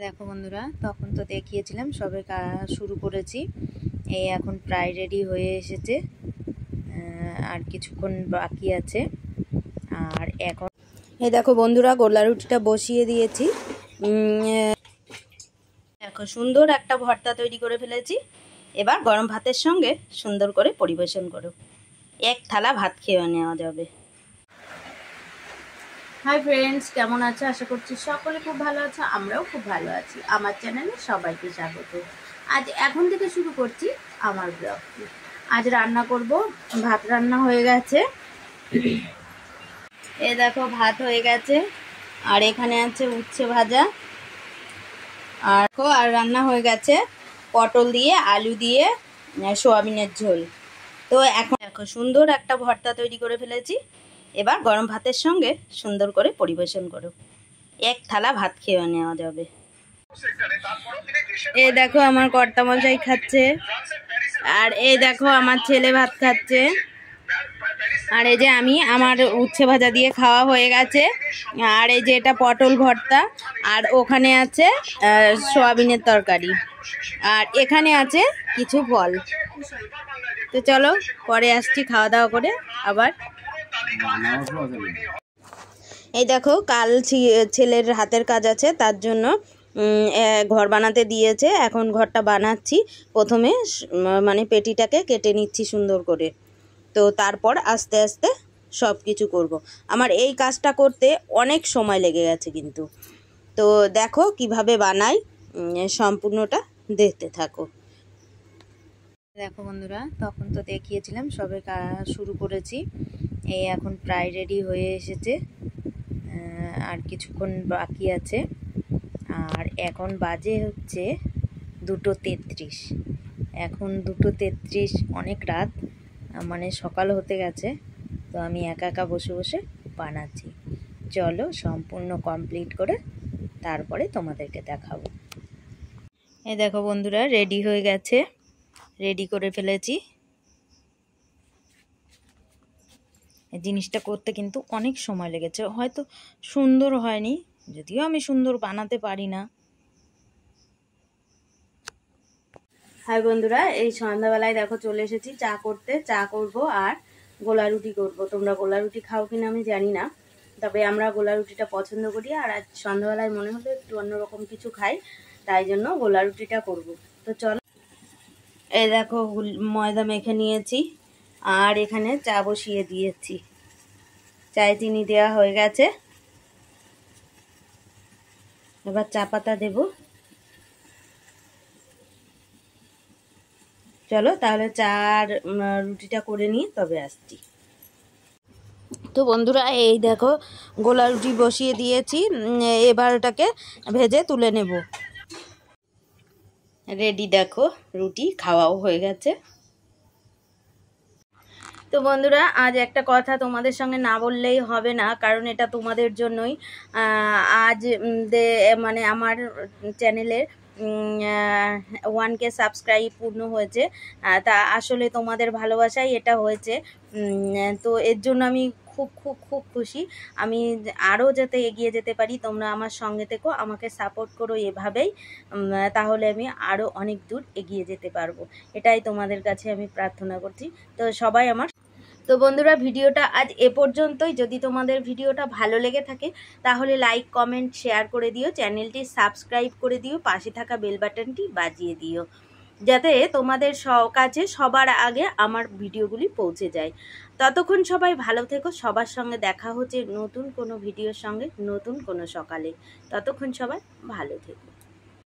দেখো বন্ধুরা, তখন তো দেখিয়েছিলাম সবে শুরু করেছি। এই এখন প্রায় রেডি হয়ে এসেছে, আর কিছুক্ষণ বাকি আছে। আর এখন এই দেখো বন্ধুরা, গোলা রুটিটা বসিয়ে দিয়েছি। দেখো সুন্দর একটা ভর্তা তৈরি করে ফেলেছি। এবার গরম ভাতের সঙ্গে সুন্দর করে পরিবেশন করো। এক থালা ভাত খেয়ে নেওয়া যাবে। হাই ফ্রেন্ডস, কেমন আছো? আশা করছি সকলে খুব ভালো আছো, আমরাও খুব ভালো আছি। আমার চ্যানেলে সবাইকে স্বাগত। আজ এখন থেকে শুরু করছি আমার ব্লগটি। আজ রান্না করব, ভাত রান্না হয়ে গেছে। এই দেখো ভাত হয়ে গেছে, আর এখানে আছে উচ্ছে ভাজা, আর রান্না হয়ে গেছে পটল দিয়ে, আলু দিয়ে, সোয়াবিনের ঝোল। তো এখন দেখো সুন্দর একটা ভর্তা তৈরি করে ফেলেছি। এবার গরম ভাতের সঙ্গে সুন্দর করে পরিবেশন করো। এক থালা ভাত খেয়ে নেওয়া যাবে। এই দেখো আমার কর্তামশাই খাচ্ছে, আর এই দেখো আমার ছেলে ভাত খাচ্ছে, আর এই যে আমার উচ্ছে ভাজা দিয়ে খাওয়া হয়ে গেছে। আর এই যে এটা পটল ভর্তা, আর ওখানে আছে সোয়াবিনের তরকারি, আর এখানে আছে কিছু ফল। তো চলো পরে আসছি খাওয়া দাওয়া করে আবার। এই দেখো কাল ছেলের হাতের কাজ আছে, তার জন্য ঘর বানাতে দিয়েছে। এখন ঘরটা বানাচ্ছি। প্রথমে মানে পেটিটাকে কেটে নিচ্ছি সুন্দর করে, তো তারপর আস্তে আস্তে সব কিছু করব। আমার এই কাজটা করতে অনেক সময় লেগে গেছে কিন্তু। তো দেখো কিভাবে বানাই, সম্পূর্ণটা দেখতে থাকো। দেখো বন্ধুরা, তখন তো দেখিয়েছিলাম সবে শুরু করেছি। এই এখন প্রায় রেডি হয়ে এসেছে, আর কিছুক্ষণ বাকি আছে। আর এখন বাজে হচ্ছে 2:33। এখন 2:33, অনেক রাত, মানে সকাল হতে গেছে। তো আমি একা একা বসে বসে বানাচ্ছি। চলো সম্পূর্ণ কমপ্লিট করে তারপরে তোমাদেরকে দেখাবো। এই দেখো বন্ধুরা, রেডি হয়ে গেছে, রেডি করে ফেলেছি। এই জিনিসটা করতে কিন্তু অনেক সময় লেগেছে, হয়তো সুন্দর হয়নি, যদিও আমি সুন্দর বানাতে পারি না। হাই বন্ধুরা, এই সন্ধ্যাবেলায় দেখো চলে এসেছি চা করতে। চা করব আর গোলা রুটি করব। তোমরা গোলা রুটি খাও কিনা আমি জানি না, তবে আমরা গোলা রুটিটা পছন্দ করি। আর আজ সন্ধ্যাবেলায় মনে হলো একটু অন্যরকম কিছু খাই, তাই জন্য গোলা রুটিটা করব। তো চলো, এই দেখো ময়দা মেখে নিয়েছি, আর এখানে চা বসিয়ে দিয়েছি। চায়ে চিনি দেওয়া হয়ে গেছে, এবার চা পাতা দেব। চলো তাহলে চা আর রুটিটা করে নিই, তবে আসছি। তো বন্ধুরা, এই দেখো গোলা রুটি বসিয়ে দিয়েছি। এবার ওটাকে ভেজে তুলে নেব। রেডি, দেখো রুটি খাওয়াও হয়ে গেছে। তো বন্ধুরা, আজ একটা কথা তোমাদের সঙ্গে না বললেই হবে না, কারণ এটা তোমাদের জন্যই। আজ মানে আমার চ্যানেলের 1K সাবস্ক্রাইব পূর্ণ হয়েছে। তা আসলে তোমাদের ভালোবাসাই এটা হয়েছে। তো এর জন্য আমি খুব খুব খুব খুশি। আমি আরও যাতে এগিয়ে যেতে পারি, তোমরা আমার সঙ্গে থেকো, আমাকে সাপোর্ট করো এভাবেই। তাহলে আমি আরও অনেক দূর এগিয়ে যেতে পারবো, এটাই তোমাদের কাছে আমি প্রার্থনা করছি। তো সবাই আমার তো বন্ধুরা, ভিডিওটা আজ এ পর্যন্তই। যদি তোমাদের ভিডিওটা ভালো লেগে থাকে তাহলে লাইক, কমেন্ট, শেয়ার করে দিও, চ্যানেলটি সাবস্ক্রাইব করে দিও, পাশে থাকা বেল বাটনটি বাজিয়ে দিও, যাতে তোমাদের কাছে সবার আগে আমার ভিডিওগুলি পৌঁছে যায়। ততক্ষণ সবাই ভালো থেকো। সবার সঙ্গে দেখা হচ্ছে নতুন কোনো ভিডিওর সঙ্গে, নতুন কোনো সকালে। ততক্ষণ সবাই ভালো থেকো।